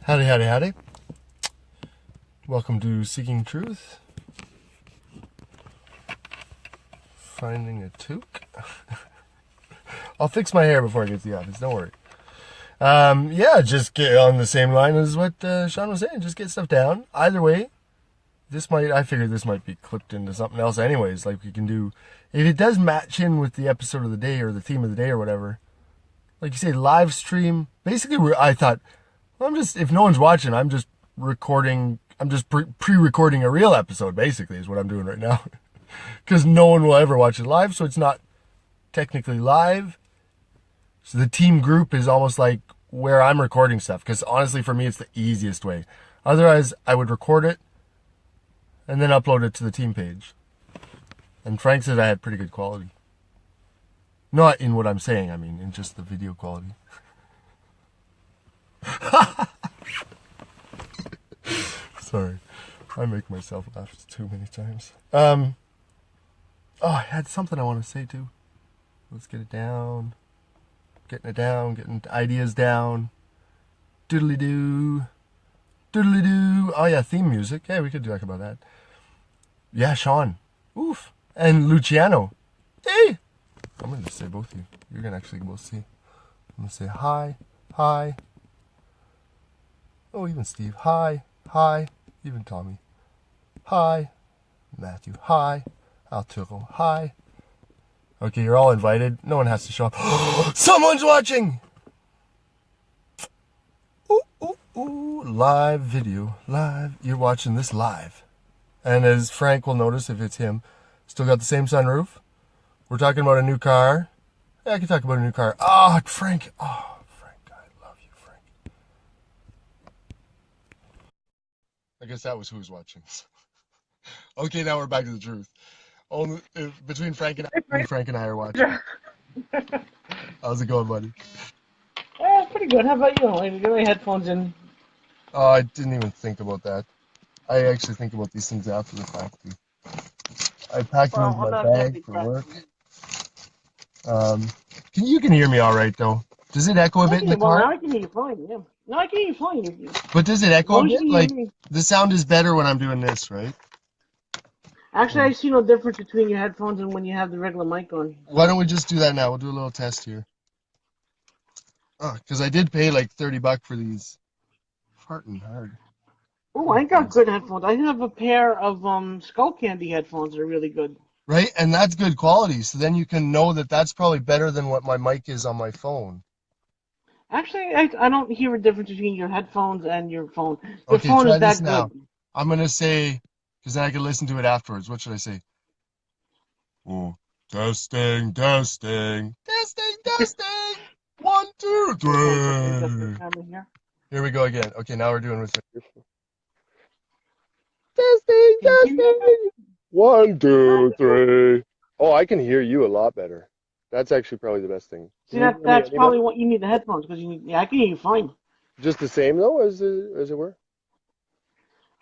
Howdy, howdy, howdy. Welcome to Seeking Truth. Finding a toque. I'll fix my hair before I get to the office, don't worry. Yeah, just get on the same line as what Sean was saying. Just get stuff down. Either way, I figured this might be clipped into something else anyways. Like we can do, if it does match in with the episode of the day or the theme of the day or whatever. Like you say, live stream. Basically, I thought, if no one's watching, I'm just recording, I'm just pre-recording a real episode, basically, is what I'm doing right now. Because no one will ever watch it live, so it's not technically live. So the team group is almost like where I'm recording stuff, because honestly, for me, it's the easiest way. Otherwise, I would record it and then upload it to the team page. And Frank said I had pretty good quality. Not in what I'm saying, I mean, in just the video quality. Sorry, I make myself laugh too many times. Oh, I had something I want to say too. Let's get it down. Getting it down, getting ideas down. Doodly-doo. Doodly-doo. Oh yeah, theme music. Yeah, we could talk about that. Yeah, Sean. Oof. And Luciano. Hey! I'm going to say both of you. You're going to actually both see. I'm going to say hi. Hi. Oh, even Steve. Hi. Hi. Even Tommy. Hi. Matthew. Hi. Arturo. Hi. Okay, you're all invited. No one has to show up. Someone's watching! Ooh, ooh, ooh. Live video. Live. You're watching this live. And as Frank will notice if it's him, still got the same sunroof. We're talking about a new car. Yeah, I can talk about a new car. Oh, Frank. Oh, Frank. I love you, Frank. I guess that was who's watching. Okay, now we're back to the truth. Only between Frank and I are watching. How's it going, buddy? Yeah, pretty good. How about you? I got my headphones in. Oh, I didn't even think about that. I actually think about these things after the fact. I packed them Well, into I'm my not gonna bag be for pressed. work. You can hear me all right, though. Does it echo a bit in the Well, car? now I can hear you fine. Yeah. No, I can hear you fine. But does it As echo a long as you bit? can hear Like, me. the sound is better when I'm doing this, right? Actually, I see no difference between your headphones and when you have the regular mic on. Why don't we just do that now? We'll do a little test here. Oh, because I did pay like $30 for these. Farting hard. Oh, I got good headphones. I have a pair of Skull Candy headphones that are really good. Right? And that's good quality. So then you can know that that's probably better than what my mic is on my phone. Actually, I don't hear a difference between your headphones and your phone. Your Okay, phone try is this that now. good. I'm going to say, because then I can listen to it afterwards. What should I say? Oh, testing, testing, testing, testing. 1, 2, Okay, hold on. Let me adjust the 3. camera here. Here we go again. Okay, now we're doing with testing, Can you hear me okay? testing. 1, 2, 3. Oh, I can hear you a lot better. That's actually probably the best thing. See, Can you hear me that's any better? probably what you need the headphones because I can hear you fine. Just the same though, as it were.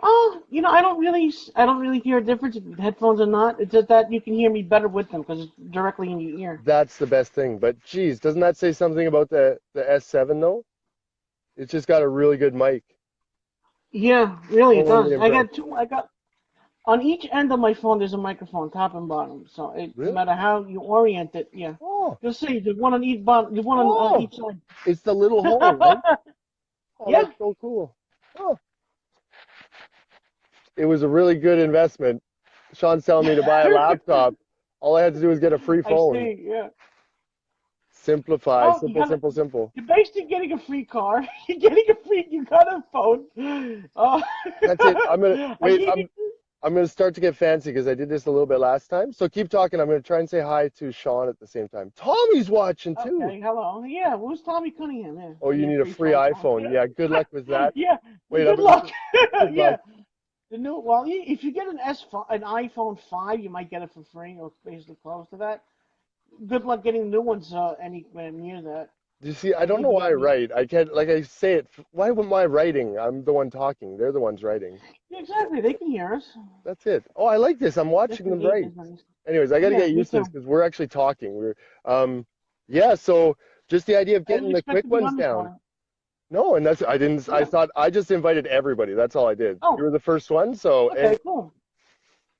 Oh, I don't really hear a difference if headphones or not. It's just that you can hear me better with them because it's directly in your ear. That's the best thing. But geez, doesn't that say something about the S7 though? It's just got a really good mic. Yeah, really, it Totally does. impressed. I got on each end of my phone. There's a microphone, top and bottom. So no Really? matter how you orient it, yeah. Oh, You'll see. There's one on each bottom. There's one on oh, each side. it's the little hole, right? Oh, Yeah. that's so cool. Oh, it was a really good investment. Sean's telling me to buy a laptop. All I had to do was get a free I phone. see. Yeah. Simplify. Well, Simple, simple, simple. you're basically getting a free car. You got a phone. That's it. I'm gonna I wait. gave you. I'm gonna start to get fancy because I did this a little bit last time. So keep talking. I'm gonna try and say hi to Sean at the same time. Tommy's watching too. Okay, hello. Yeah, who's Tommy Cunningham? Yeah, Oh, you yeah, need a free iPhone. Yeah, good luck with that. Yeah, Wait, I'm good gonna luck. good Yeah, luck. if you get an iPhone 5, you might get it for free or basically close to that. Good luck getting new ones anywhere near that. Do you see? I I don't think know you why I got me. write. I can't like I say it. Why am I writing? I'm the one talking. They're the ones writing. Yeah, exactly. They can hear us. That's it. Oh, I like this. I'm watching them Definitely write. is nice. Anyways, I got to Yeah, get me used to this too. because we're actually talking. Yeah. So just the idea of I getting didn't the expect quick to be ones on this down. morning. No, and that's I didn't. I Yeah. thought I just invited everybody. That's all I did. You Oh, were the first one, so and okay, cool.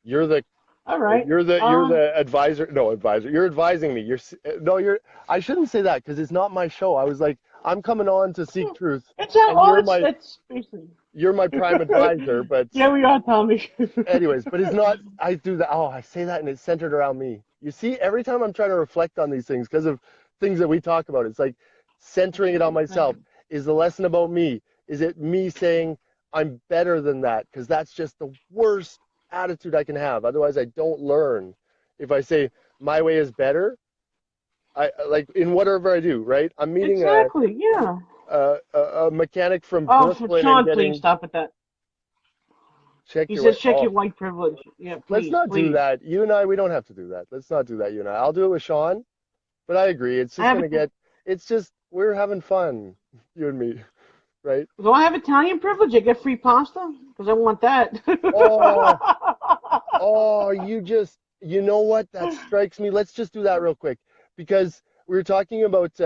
you're the All right. you're the advisor. No, advisor. You're advising me. No, you're. I shouldn't say that because it's not my show. I was like, I'm coming on to seek truth, It's how, and well, it's basically. you're my prime advisor. But Yeah, we are, Tommy. anyways, but it's not. I do that. Oh, I say that, and it's centered around me. You see, every time I'm trying to reflect on these things because of things that we talk about, it's like centering it on myself. Is the lesson about me? Is it me saying I'm better than that? Because that's just the worst attitude I can have. Otherwise, I don't learn. If I say my way is better, I like in whatever I do. Right? I'm meeting Exactly, yeah. a mechanic from Oh, Brooklyn and Sean, please getting stop with that. check He your way. says check Oh, your white privilege. Yeah, let's please, not do please. that. You and I, we don't have to do that. Let's not do that, you and I. I'll do it with Sean, but I agree. It's I just have gonna get. It's just we're having fun, you and me, right? do I have Italian privilege? I get free pasta? Because I want that. Oh, oh, you know what? That strikes me. Let's just do that real quick because we were talking about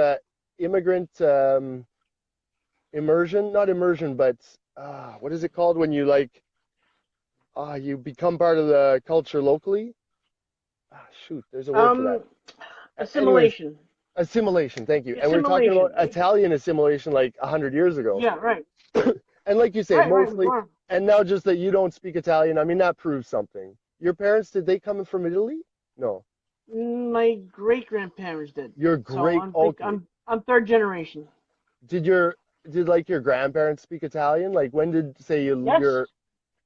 immigrant immersion, not immersion, but what is it called when you like you become part of the culture locally? Shoot, there's a word for that. um, Anyways, assimilation. assimilation, thank you. And we're talking about Assimilation. Italian assimilation like 100 years ago. Yeah, right. And like you say, Right, we mostly, were. and now just that you don't speak Italian, I mean, that proves something. Your parents, did they come from Italy? No. My great grandparents did. Your So great, okay. I'm third generation. Did your, did like your grandparents speak Italian? Like when did, say Yes.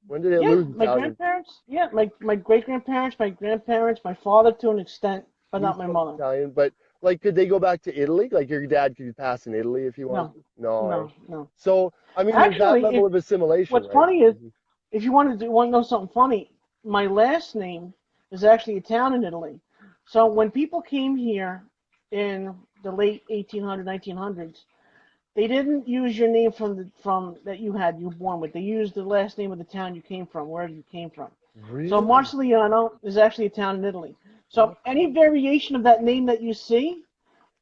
when did they Yeah, lose my Italian? grandparents. Yeah, my great grandparents, my grandparents, my father to an extent, but You not my spoke mother. Italian, but like, could they go back to Italy? Like your dad could pass in Italy if he wanted No, to? No, eh? no, no. So, I mean, there's that Actually, level of assimilation, what's right? funny is, if you want to know something funny, my last name is actually a town in Italy. So when people came here in the late 1800s, 1900s, they didn't use your name from that you were born with. They used the last name of the town you came from, wherever you came from. So Really? Marcigliano is actually a town in Italy. So any variation of that name that you see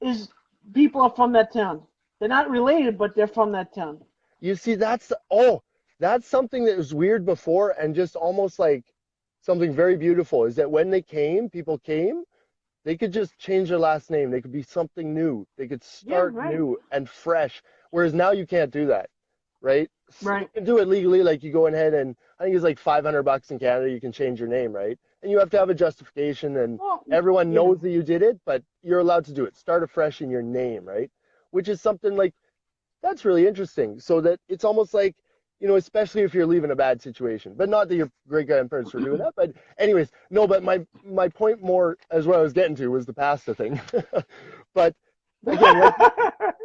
is people are from that town. They're not related, but they're from that town. You see, that's something that was weird before and just almost like something very beautiful is that when they came, people came, they could just change their last name. They could be something new. They could Yeah, start right, new and fresh. Whereas now you can't do that, right? You right. can do it legally, like you go ahead and I think it's like $500 in Canada, you can change your name, right? And you have to have a justification and Well, everyone yeah. knows that you did it, but you're allowed to do it. Start afresh in your name, right? Which is something like that's really interesting. So that it's almost like, especially if you're leaving a bad situation, but not that your great grandparents were doing that. But anyways, no, but my point more as what I was getting to was the pasta thing. But again, like,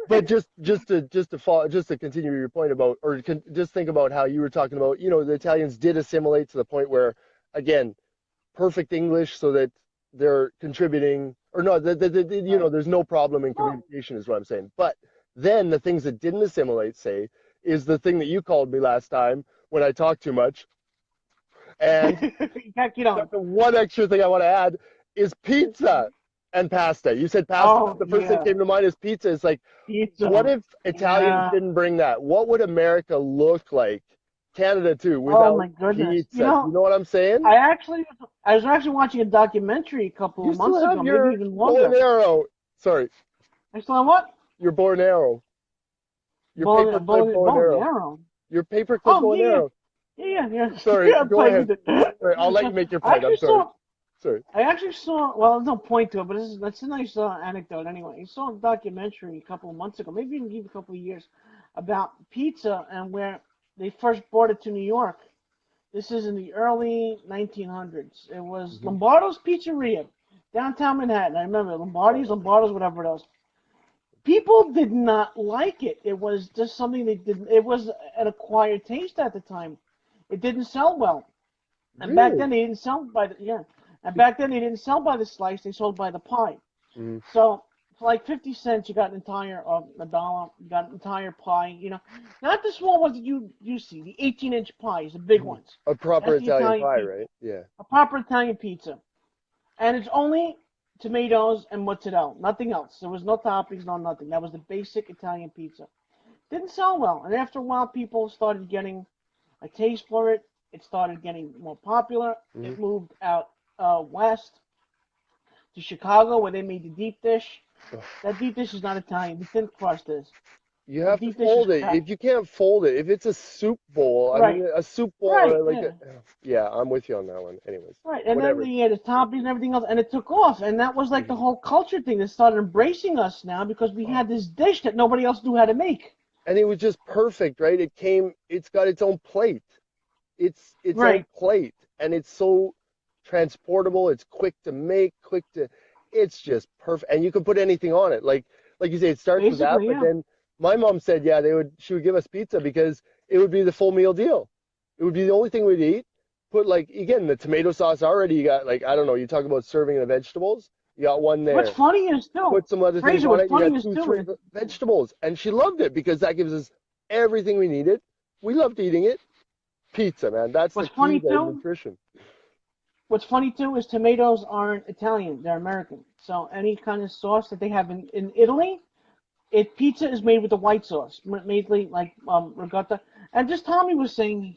but just to continue your point about, or just think about how you were talking about, the Italians did assimilate to the point where, again, perfect English so that they're contributing, or no, Right. there's no problem in Well, communication is what I'm saying. But then the things that didn't assimilate, say, is the thing that you called me last time when I talked too much. And you can't get on. the one extra thing I want to add is pizza and pasta. You said pasta, but Oh the first thing that yeah, came to mind is pizza. It's like, what pizza. if Italians Yeah. didn't bring that? What would America look like? Canada too, Oh without my goodness. pizza. You know what I'm saying? I was actually watching a documentary a couple You of still months have ago, maybe your even bow and longer. arrow. Sorry, I still have what? your bow and arrow. Your paperclip bow and Bow and arrow. arrow. Your paperclip Oh bow and yeah, arrow. yeah, yeah, yeah. Sorry, Yeah, go play ahead. with it. Sorry, I'll let you make your I point. I'm actually sorry. saw. Sorry. I actually saw. Well, there's no point to it, but that's a nice anecdote anyway. I saw a documentary a couple of months ago, maybe even a couple of years, about pizza and where they first brought it to New York. This is in the early 1900s. It was Hmm. Lombardo's Pizzeria, downtown Manhattan. I remember Oh, Lombardo's, whatever it was. People did not like it. It was just something they didn't. It was an acquired taste at the time. It didn't sell well, and back then really? they didn't sell by the yeah. And back then they didn't sell by the slice. They sold by the pie. Mm, So for like 50 cents, you got an entire of a dollar. You got an entire pie. Not the small ones that you see. The 18-inch pies, the big mhm. ones. A proper That's the Italian Italian pie, pizza, right? Yeah. a proper Italian pizza, and it's only tomatoes and mozzarella, nothing else. There was no toppings, no nothing. That was the basic Italian pizza. Didn't sell well, and after a while, people started getting a taste for it. It started getting more popular. Hmm. It moved out west to Chicago, where they made the deep dish. That deep dish is not Italian. The thin crust is. You The have to deep dish is fold it. crap. If you can't fold it, if it's a soup bowl, I Right, mean, a soup bowl, right, like yeah. yeah, I'm with you on that one. Anyways, Right, and then whatever. they had the toppings and everything else, and it took off, and that was like the Mhm. whole culture thing that started embracing us now because we Oh, had this dish that nobody else knew how to make. and it was just perfect, right? It's got its own plate. It's its own Right, plate, and it's so transportable. It's quick to make, it's just perfect, and you can put anything on it. Like you say, it starts with that, basically, but yeah. then my mom said, yeah, she would give us pizza because it would be the full meal deal. It would be the only thing we'd eat. Put like again the tomato sauce already. You got like I don't know. You talk about serving the vegetables. You got one What's there. funny is too, Put some other things Fraser. on What's it. You got funny is two, too, three vegetables, and she loved it because that gives us everything we needed. We loved eating it. Pizza, man. That's the what's key funny to too, nutrition. what's funny too is tomatoes aren't Italian; they're American. So any kind of sauce that they have in Italy, pizza is made with the white sauce, mainly like ricotta. And just Tommy was saying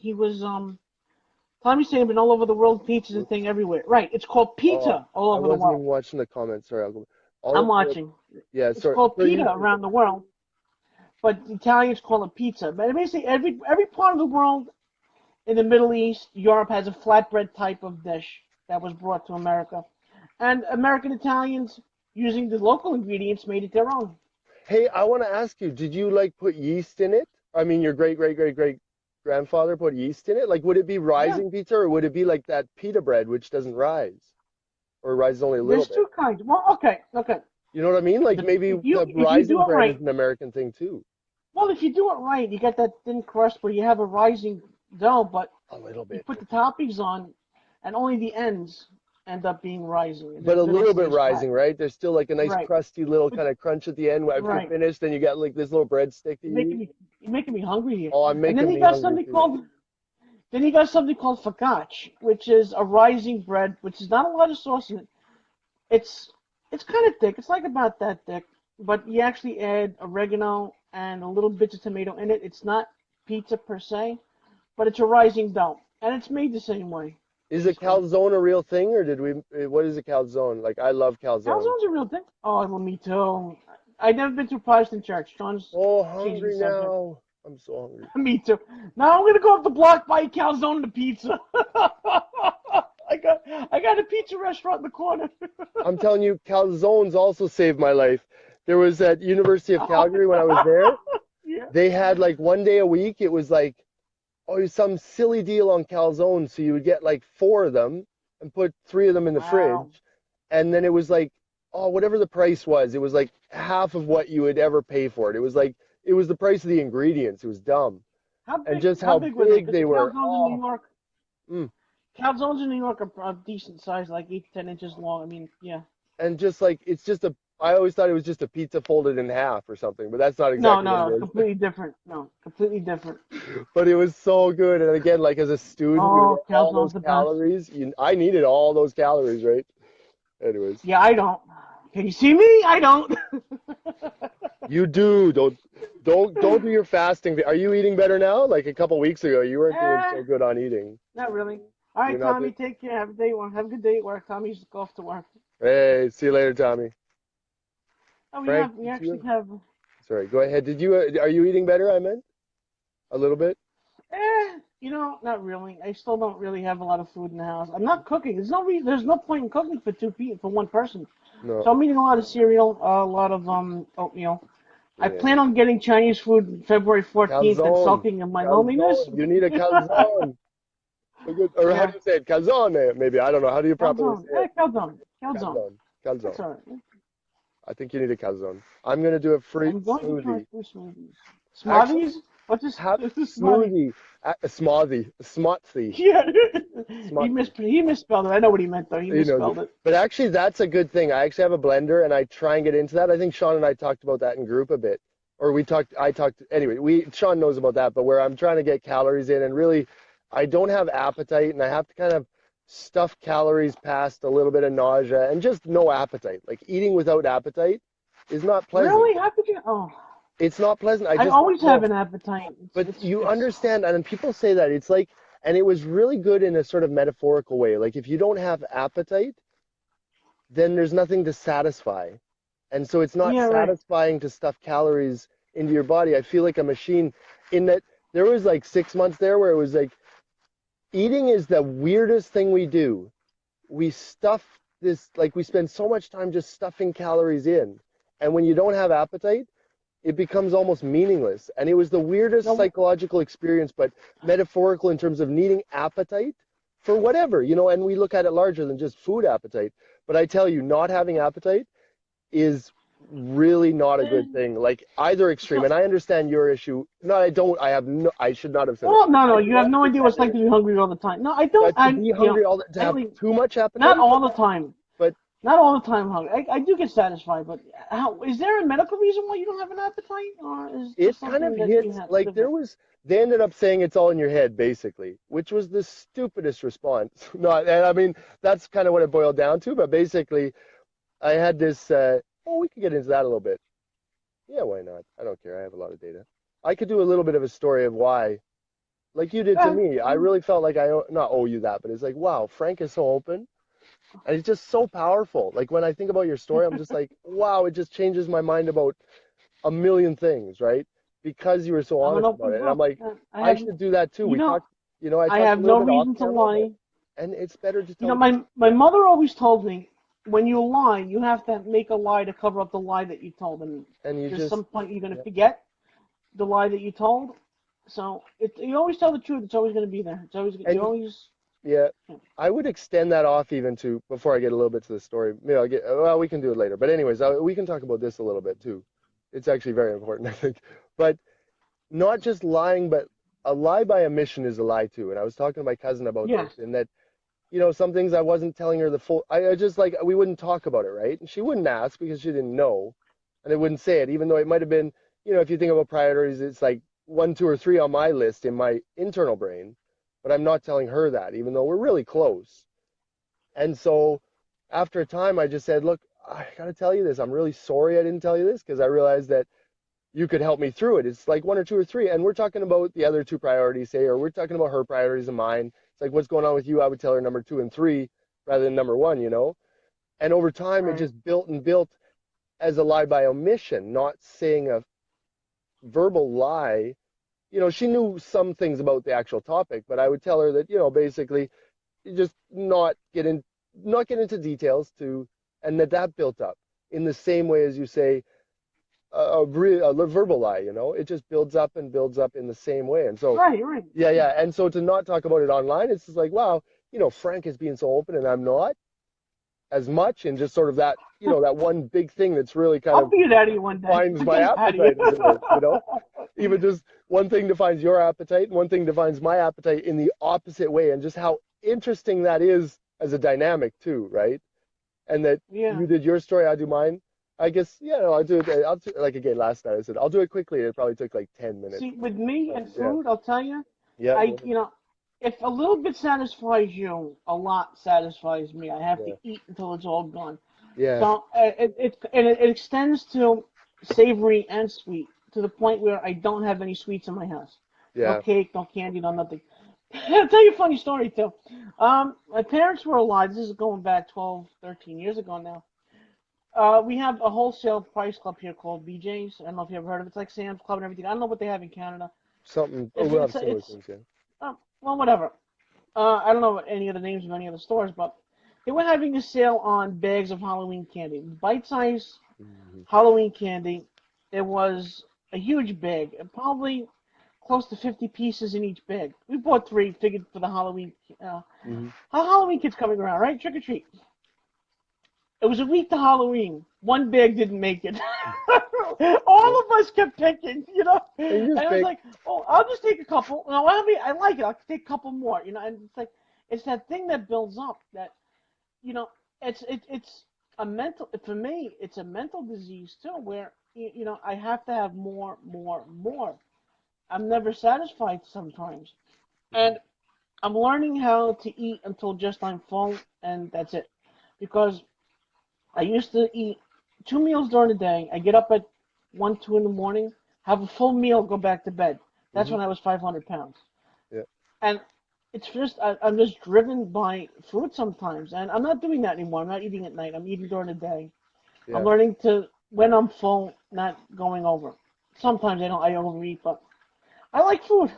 Tommy's saying been all over the world, pizza's a thing everywhere. Right, it's called Oh, pita all I over the wasn't world. even watching the comments. Sorry, I'll go. All I'm of the watching. yeah, It's sorry. called So pita you around the world, but the Italians call it pizza. But basically, every part of the world in the Middle East, Europe has a flatbread type of dish that was brought to America, and American Italians, using the local ingredients, made it their own. hey, I want to ask you, did you like put yeast in it? I mean, your great grandfather put yeast in it? Like, would it be Yeah, rising pizza or would it be like that pita bread which doesn't rise or rises only a little there's bit? two kinds. Well, okay, okay. You know what I mean? Like maybe the If you rising do it bread is right, an American thing too. well, if you do it right, you get that thin crust where you have a rising dough, but A little you bit. put the toppings on, and only the ends end up being rising, and the But a middle little bit stays flat. rising, right? There's still like a nice Right. crusty little But, kind of crunch at the end. If you're right. finished, then you got like this little breadstick that You're you making eat. me you're making me hungry here. Oh, I'm And then making you me got hungry something too. called focaccia, which is a rising bread, which is not a lot of sauce in it. It's it's kind of thick. It's like about that thick, but you actually add oregano and a little bit of tomato in it. It's not pizza per se, but it's a rising dough, and it's made the same way, Is a basically. calzone a real thing, or what is a calzone? Like, I love calzone. Calzone's a real thing. Oh, well, me too. I've never been to a Protestant church. Sean's Oh, changing the hungry subject. now. I'm so hungry. Me too. Now I'm gonna go up the block, buy a calzone and a pizza. I got a pizza restaurant in the corner. I'm telling you, calzones also saved my life. There was at University of Calgary when I was there, Yeah. they had like one day a week, it was like, oh, it was some silly deal on calzones. So you would get like four of them and put three of them in the Wow. fridge. And then it was like, oh, whatever the price was, it was like half of what you would ever pay for it. It was like, it was the price of the ingredients. It was dumb. And just How how big were they? big Because they the were. calzones in New Oh, York, mm. are decent size, like 8 to 10 inches long. I mean, yeah. And just like, I always thought it was just a pizza folded in half or something, but that's not No, exactly no, what no, it's it is. completely different. No, completely different. But it was so good. And again, like as a student, you Oh, get all calzone's those the best. calories. I needed all those calories, right? Anyways, Yeah, I don't. Can you see me? I don't. you do. Don't do your fasting. Are you eating better now? Like a couple weeks ago, you weren't doing Eh, so good on eating. not really. All You're right, not doing. Tommy, take care. Have a day. Have a good day at work. Tommy's off to work. Hey, see you later, Tommy. Oh, Frank, we did actually you? have. Sorry, go ahead. Are you eating better? I meant a little bit. Not really. I still don't really have a lot of food in the house. I'm not cooking. There's no point in cooking for two people, for one person. No. So I'm eating a lot of cereal, a lot of oatmeal. I Yeah. plan on getting Chinese food February 14th and Calzone. sulking in my loneliness. Calzone. You need a calzone. Or how Yeah, do you say it? Calzone, maybe. I don't know. How do you properly calzone. say it? Calzone. Calzone. Calzone. That's Calzone. all right. I think you need a calzone. I'm gonna do a fruit I'm going to try smoothie. some smoothies. Actually, Smoothies? What's this? have This is smoothie. smoothie. A smoothie. A smotsy. Yeah. Smotsy. He misspelled it. I know what he meant though. He He knows it. misspelled it. But actually, that's a good thing. I actually have a blender, and I try and get into that. I think Sean and I talked about that in group a bit, or I talked. Anyway, Sean knows about that. But where I'm trying to get calories in, and really, I don't have appetite, and I have to kind of stuff calories past a little bit of nausea and just no appetite. Like eating without appetite is not pleasant. Really? How could you? Oh. It's not pleasant. I I just don't always have know. an appetite. But you understand, and people say that it's like, and it was really good in a sort of metaphorical way. Like if you don't have appetite, then there's nothing to satisfy. And so it's not Yeah, right. satisfying to stuff calories into your body. I feel like a machine in that there was like 6 months there where it was like eating is the weirdest thing we do. We stuff this, like we spend so much time just stuffing calories in. And when you don't have appetite, it becomes almost meaningless. And it was the weirdest No, psychological experience, but metaphorical in terms of needing appetite for whatever, and we look at it larger than just food appetite. But I tell you, not having appetite is really not a good thing, like either extreme. so, And I understand your issue. No, I don't. I have no, I should not have said that. well, no, I no, do you have not no idea what pretend it's like to be hungry all the time. No, I don't. to be hungry all the, to I have mean, too much not appetite, all the time. but Not all the time hungry. I do get satisfied, but how is there a medical reason why you don't have an appetite, or is it it just kind of something that you hits have to like live there with? was they ended up saying it's all in your head basically, which was the stupidest response. No, and I mean that's kind of what it boiled down to, but basically I had this oh, we could get into that a little bit. Yeah, why not? I don't care. I have a lot of data. I could do a little bit of a story of why, like you did to me. I really felt like not owe you that, but it's like, wow, Frank is so open and he's just so powerful. Like when I think about your story, I'm just like, wow, it just changes my mind about a million things, right? Because you were so I'm an honest about open it. And I'm book. like, I I have, should do that too. you We know, talked, I I talked a have little no bit off reason to camera, but, lie. and it's better to You know, tell, my mother always told me when you lie, you have to make a lie to cover up the lie that you told, and and you there's just, some point you're gonna yeah, forget the lie that you told. So you always tell the truth. It's always gonna be there. It's always you and always. yeah, Yeah. I would extend that off even to, before I get a little bit to the story, maybe I'll get, well, we can do it later. But anyways, we can talk about this a little bit too. It's actually very important, I think. But not just lying, but a lie by omission is a lie too. And I was talking to my cousin about this, Yes. and that some things I wasn't telling her the full. I just like we wouldn't talk about it, right? And she wouldn't ask because she didn't know, and I wouldn't say it, even though it might have been, if you think about priorities, it's like one, two, or three on my list in my internal brain, but I'm not telling her that, even though we're really close. And so after a time, I just said, look, I got to tell you this. I'm really sorry I didn't tell you this because I realized that you could help me through it. It's like one or two or three. And we're talking about the other two priorities, say, or we're talking about her priorities and mine. It's like, what's going on with you? I would tell her number two and three rather than number one. And over time, it Right. just built and built as a lie by omission, not saying a verbal lie. She knew some things about the actual topic, but I would tell her that, basically, you just not get into details and that built up in the same way as you say, a verbal lie, it just builds up in the same way. And so, Right. Right. yeah, yeah. And so to not talk about it online, it's just like, wow, Frank is being so open and I'm not as much. And just sort of that, that one big thing that's really kind I'll of beat it out of you one day. defines I'll my get it out of you. appetite as it is. Even just one thing defines your appetite and one thing defines my appetite in the opposite way. And just how interesting that is as a dynamic too, right? And that Yeah. you did your story, I do mine. I guess, I'll do it. Like again, last night I said, I'll do it quickly. It probably took like 10 minutes. See, with me and Yeah. food, I'll tell you, Yeah. I, you know, if a little bit satisfies you, a lot satisfies me. I have to Yeah. eat until it's all gone. Yeah. So it extends to savory and sweet to the point where I don't have any sweets in my house. No Yeah. cake, no candy, no nothing. I'll tell you a funny story too. My parents were alive. This is going back 12, 13 years ago now. We have a wholesale price club here called BJ's. I don't know if you ever heard of it. It's like Sam's Club and everything. I don't know what they have in Canada. Something. Oh, It's we'll have it's similar it's things. Yeah. well, whatever. I don't know any of the names of any of the stores, but they were having a sale on bags of Halloween candy, bite-sized Hmm. Halloween candy. There was a huge bag, probably close to 50 pieces in each bag. We bought three, figured for the Halloween. Hmm. Halloween kids coming around, right? Trick or treat. It was a week to Halloween. One bag didn't make it. All of us kept picking. And And just I was big. like, oh, I'll just take a couple. No, I like it. I'll take a couple more. And it's like, it's that thing that builds up that, you know, it's a mental, for me, it's a mental disease too, where, I have to have more, more, more. I'm never satisfied sometimes. Hmm. And I'm learning how to eat until just I'm full, and that's it. Because I used to eat 2 meals during the day. I get up at 1, 2 in the morning. have a full meal, go back to bed. That's Hmm. when I was 500 pounds. Yeah. And it's just, I'm just driven by food sometimes. And I'm not doing that anymore. I'm not eating at night. I'm eating during the day. I'm Yeah. learning to, when I'm full, not going over. Sometimes I overeat, but I like food.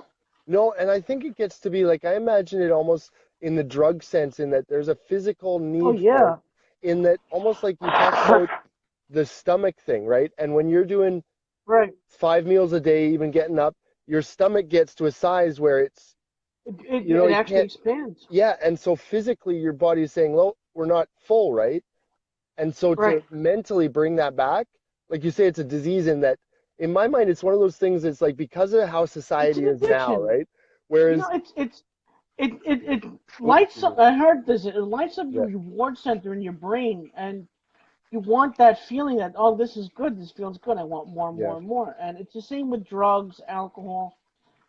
No, and I think it gets to be like, I imagine it almost in the drug sense, in that there's a physical Oh, need for it, yeah. in that almost like you talked about the stomach thing, right? And when you're doing Right. 5 meals a day, even getting up, your stomach gets to a size where it's, It it actually can't, expands. yeah. And so physically, your body is saying, well, we're not full, right? And so to Right. mentally bring that back, like you say, it's a disease in that, in my mind, it's one of those things. It's like, because of how It's society an is now, addiction. right? You Whereas, know, it oh, lights excuse me. up. I heard this. It lights up Yeah, your reward center in your brain, and you want that feeling that, oh, this is good. This feels good. I want more and yeah, more and more. And it's the same with drugs, alcohol,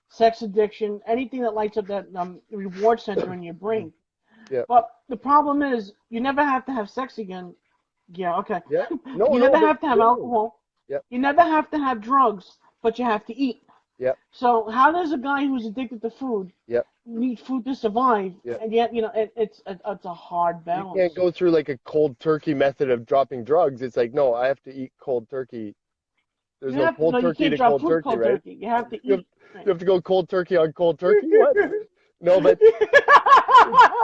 sex addiction, anything that lights up that reward center in your brain. yeah, But the problem is, you never have to have sex again. Yeah, okay. yeah. No, You no, never but have to have literally. alcohol. Yeah, You never have to have drugs, but you have to eat. yeah, So how does a guy who's addicted to food yeah, need food to survive? yeah. And yet, it's a hard You can't balance. go through like a cold turkey method of dropping drugs. It's like, no, I have to eat cold turkey. There's You no have to cold no, you turkey can't to drop cold food turkey, cold right? turkey. You have to You have, eat. Right. you have to go cold turkey on cold turkey. What? No, but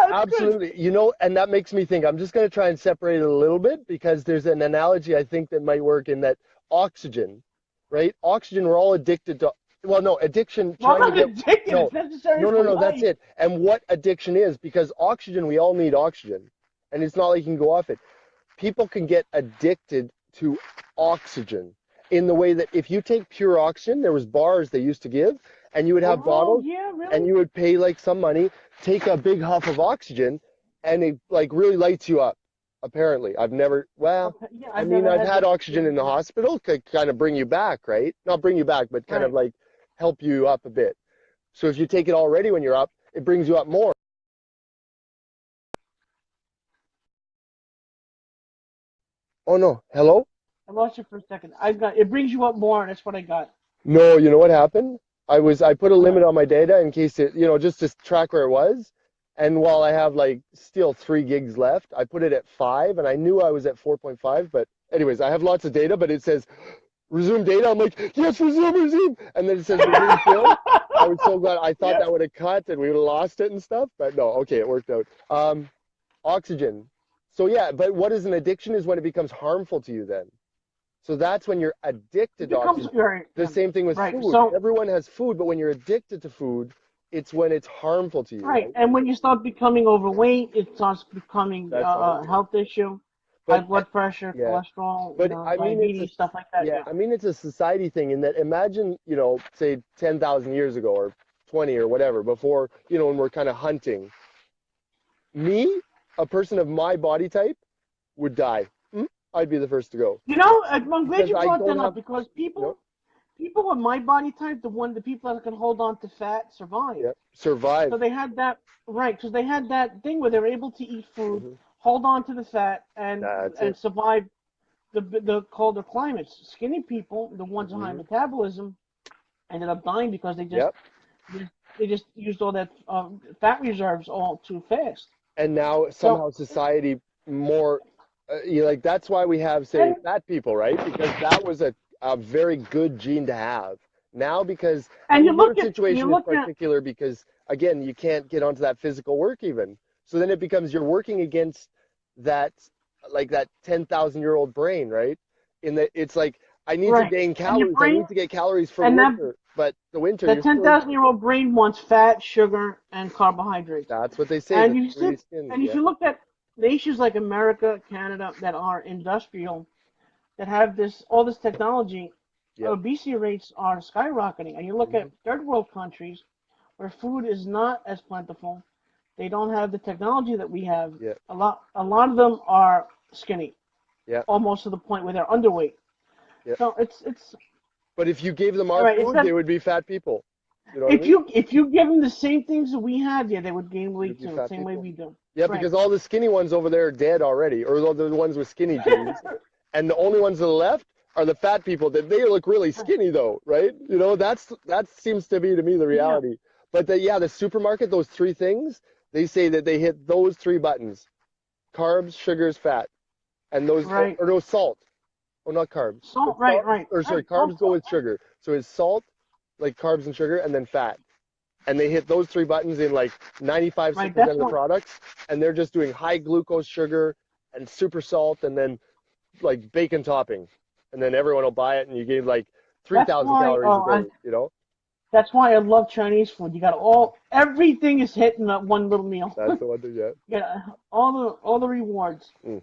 That's good. absolutely. And that makes me think, I'm just going to try and separate it a little bit, because there's an analogy I think that might work, in that oxygen, right? Oxygen, we're all addicted to, well, no, addiction, Well, trying to I'm not get, addicted. no, It's necessary no, no, for no, that's life. it. And what addiction is, because oxygen, we all need oxygen. And it's not like you can go off it. People can get addicted to oxygen, in the way that if you take pure oxygen, there was bars they used to give, and you would have Oh, bottles, yeah, and really? you would pay like some money, take a big huff of oxygen, and it like really lights you up. Apparently, I've never, well, Okay. Yeah, I I've mean, never I've had had the. oxygen Yeah, in the yeah. hospital, could kind of bring you back, right? Not bring you back, but kind of Right. like help you up a bit. So if you take it already when you're up, it brings you up more. Oh no, hello? I lost you for a second. I got it brings you up more, and that's what I got. No, you know what happened? I put a limit What? on my data in case it, just to track where it was. And while I have like still 3 gigs left, I put it at 5, and I knew I was at 4.5. But anyways, I have lots of data, but it says resume data. I'm like, yes, resume, resume. And then it says resume fill. I was so glad. I thought Yeah. that would have cut and we would have lost it and stuff, but no, okay, it worked out. Oxygen. So yeah, but what is an addiction is when it becomes harmful to you then. So that's when you're It addicted to becomes oxygen. very The same thing with right. food. So Everyone has food, but when you're addicted to food, it's when it's harmful to you, right, right? and when you start becoming overweight, it starts becoming That's a awesome. health issue, high But blood pressure, yeah, cholesterol, but I mean, diabetes, stuff like that. Yeah. I mean, it's a society thing, in that, imagine, say 10,000 years ago, or 20 or whatever, before, when we're kind of hunting. Me, a person of my body type, would die. I'd be the first to go, I'm glad because you I brought don't that up have, because you know, people with my body type, the people that can hold on to fat survive. yeah, survive. So they had that right, because they had that thing where they were able to eat food, Hmm. hold on to the fat, That's and it. survive the colder climates. Skinny people, the ones with high Hmm. metabolism, ended up dying because Yep. they just used all that fat reserves all too fast. And now So somehow society more, like, that's why we have, say, and fat people, right? Because that was a very good gene to have. Now, because I and mean, your situation you is look at particular, because again, you can't get onto that physical work even. So then it becomes, you're working against that, like that 10,000-year-old brain, right? In that it's like, I need to right, gain and your calories. I brain need to get calories for the and winter, but the winter that you're still, 10,000-year-old brain wants fat, sugar, and carbohydrates. that's what they say, And the you three sit skins. and if Yeah. you look at nations like America, Canada that are industrial, that have this all this technology, Yep. obesity rates are skyrocketing. And you look at Hmm. third world countries where food is not as plentiful, they don't have the technology that we have. Yeah. A lot of them are skinny, Yeah. almost to the point where they're underweight. Yeah. So it's But if you gave them all our right. It's food, that they would be fat people. You know what I mean? if you give them the same things that we have, yeah, they would gain They would weight be too, the fat same way people. we do. Yeah, Right. because all the skinny ones over there are dead already, or the ones with skinny genes, and the only ones that are left are the fat people that they look really skinny though, right? You know, that seems to be to me the Yeah, reality. But the supermarket, those three things, they say that they hit those three buttons: carbs, sugars, fat, and those right. or no salt. Oh, not carbs. Salt, It's right, right, or sorry, right. Salt, carbs go salt, with sugar. So it's salt, like carbs and sugar, and then fat. And they hit those three buttons in like 95% right. of the products, and they're just doing high glucose sugar and super salt, and then like bacon topping, and then everyone will buy it, and you gain like That's 3,000 why. calories a day. You know, That's why I love Chinese food. You got everything is hitting that one little meal. that's the one thing. Yeah. Yeah, all the rewards. Mm.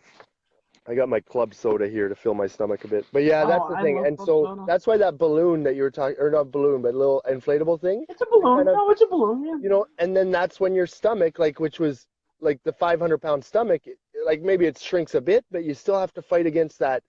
I got my club soda here to fill my stomach a bit. But yeah, Oh, that's the I thing. love And club so soda. that's why that balloon that you were talking, or not balloon, but little inflatable thing, It's a that kind balloon. of, No, it's a balloon. Yeah. and then that's when your stomach, like, which was like the 500-pound stomach, like maybe it shrinks a bit, but you still have to fight against that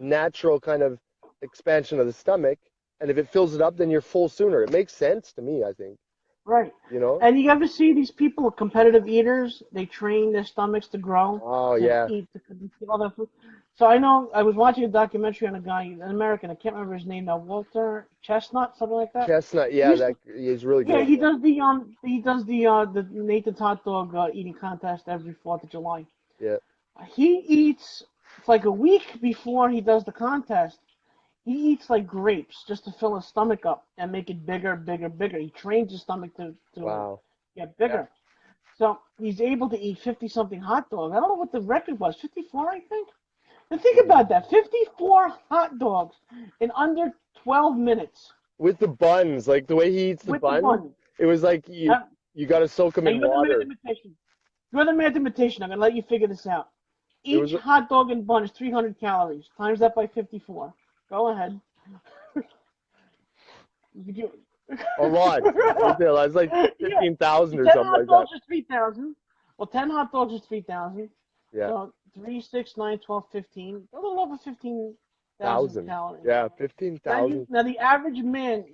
natural kind of expansion of the stomach. And if it fills it up, then you're full sooner. It makes sense to me, I think, Right. you know? And you ever see these people, competitive eaters? They train their stomachs to grow, Oh, to yeah. eat, to all that food. So I know I was watching a documentary on a guy, an American. I can't remember his name now. Walter Chestnut, something like that. Chestnut, He yeah, used that to, is really yeah, good. he does the Nathan's hot dog eating contest every 4th of July. Yeah. He eats, it's like a week before he does the contest. He eats like grapes just to fill his stomach up and make it bigger, bigger, bigger. He trains his stomach to Wow. get Yeah. bigger. So he's able to eat 50 something hot dogs. I don't know what the record was, 54, I think. And think about that, 54 hot dogs in under 12 minutes With the buns, like the way he eats the with the buns, bun. it was like Now, you got to soak them now in you're the water. mathematician. You're the mathematician. I'm going to let you figure this out. It was Each hot dog and bun is 300 calories. Times that by 54. Go ahead. You, a lot. It was like yeah, 15,000 or 10 something hot like that. dogs is 3,000. Well, 10 hot dogs is 3,000. Yeah. So 3, 6, 9, 12, 15. A little over 15,000 Thousand. calories. Yeah, Now, 15,000. now the average man,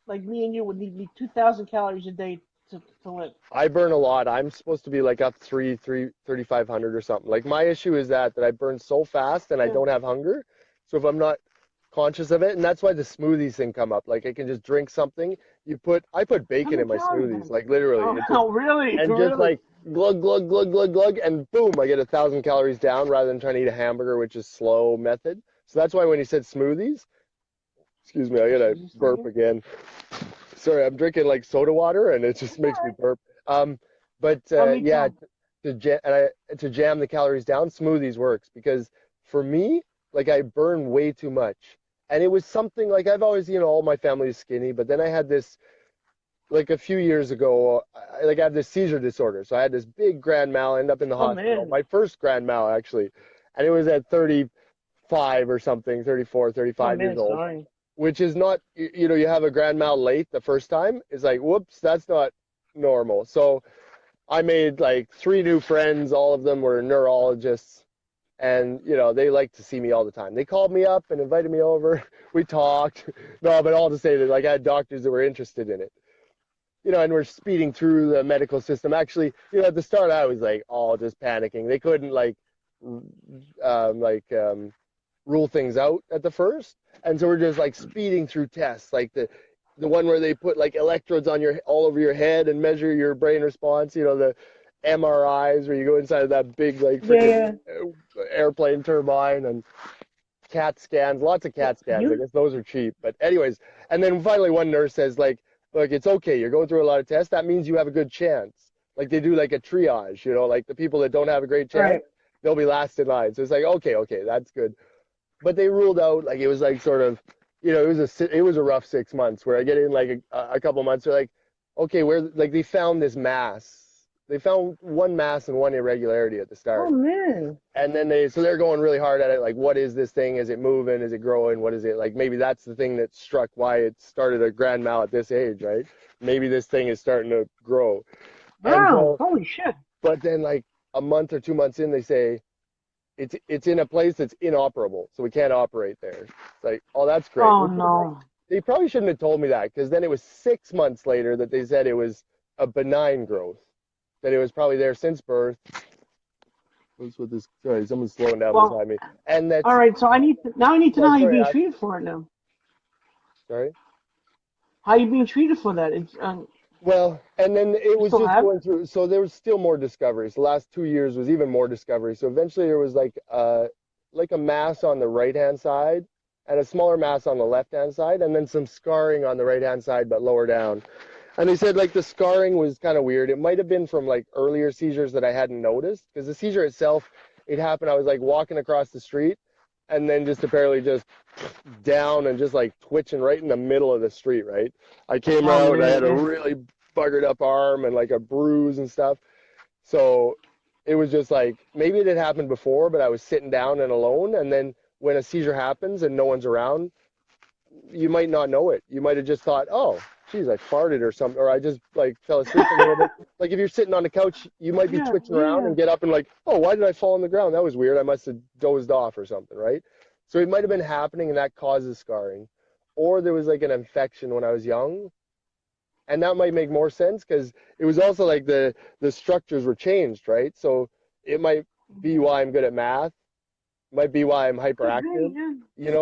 like me and you, would need 2,000 calories a day to live. I burn a lot. I'm supposed to be like up 3,500 or something. Like my issue is that I burn so fast and I Yeah. don't have hunger. So if I'm not conscious of it, and that's why the smoothies thing come up. Like I can just drink something. I put How bacon many in my calories smoothies, then? like literally. Oh, It just no, really? and just Really? like glug glug glug glug glug, and boom, I get 1,000 calories down rather than trying to eat a hamburger, which is slow method. So that's why when he said smoothies, excuse me, I gotta Excuse burp me? again. Sorry, I'm drinking like soda water, and it just It's all makes me right. burp. But Oh, me yeah, too. to jam the calories down, smoothies works because for me, like I burn way too much, and it was something like I've always, all my family is skinny, but then I had this like a few years ago, I have this seizure disorder, so I had this big grand mal, end up in the Oh, hospital, man. my first grand mal actually, and it was at 35 or something, 34, Oh, 35 years man, old, sorry. which is not, you have a grand mal late the first time. It's like, whoops, that's not normal. So I made like three new friends. All of them were neurologists. And, they like to see me all the time. They called me up and invited me over. We talked. No, but all to say that, like, I had doctors that were interested in it. And we're speeding through the medical system. Actually, at the start, I was like, all just panicking. They couldn't, rule things out at the first, and so we're just like speeding through tests, like the one where they put like electrodes on your all over your head and measure your brain response. The MRIs where you go inside of that big like Yeah, freaking yeah. airplane turbine, and CAT scans, lots of Well, CAT scans. I guess those are cheap, but anyways. And then finally, one nurse says like, "Look, it's okay. You're going through a lot of tests. That means you have a good chance." Like they do like a triage, like the people that don't have a great chance, right. they'll be last in line. So it's like, okay, that's good. But they ruled out, like it was like sort of, it was a rough 6 months where I get in like a couple months. They're like, okay, where like they found this mass. They found one mass and one irregularity at the Oh, start. man. And then they're going really hard at it. Like, what is this thing? Is it moving? Is it growing? What is it? Like, maybe that's the thing that struck why it started a grand mal at this age, right? Maybe this thing is starting to grow. And Oh, so, holy shit. but then like a month or 2 months in, they say, it's in a place that's inoperable, so we can't operate there. It's like, oh, that's great. Oh, Which is like, no. they probably shouldn't have told me that, because then it was 6 months later that they said it was a benign growth, that it was probably there since birth, What's with this? Sorry, someone's slowing down Well, beside me. And all that's, right. So I need to know well, how you're sorry, being treated for it now. sorry. How you being treated for that? It's Well, and then it you was still just have? going through. So there was still more discoveries. The last 2 years was even more discovery. So eventually there was like a mass on the right hand side and a smaller mass on the left hand side, and then some scarring on the right hand side but lower down. And they said like the scarring was kind of weird. It might have been from like earlier seizures that I hadn't noticed because the seizure itself, it happened. I was like walking across the street, and then just apparently just down and just like twitching right in the middle of the street, right? I came Oh out and I man, had a yeah. really buggered up arm and like a bruise and stuff. So it was just like maybe it had happened before, but I was sitting down and alone. And then when a seizure happens and no one's around, you might not know it. You might have just thought, oh, geez, I farted or something, or I just like fell asleep a little bit. Like if you're sitting on the couch, you might be Yeah, twitching yeah, around yeah. and get up and like, oh, why did I fall on the ground? That was weird. I must have dozed off or something, right? So it might have been happening and that causes scarring. Or there was like an infection when I was young, and that might make more sense because it was also like the structures were changed, right? So it might be why I'm good at math, might be why I'm Could be, hyperactive, yeah.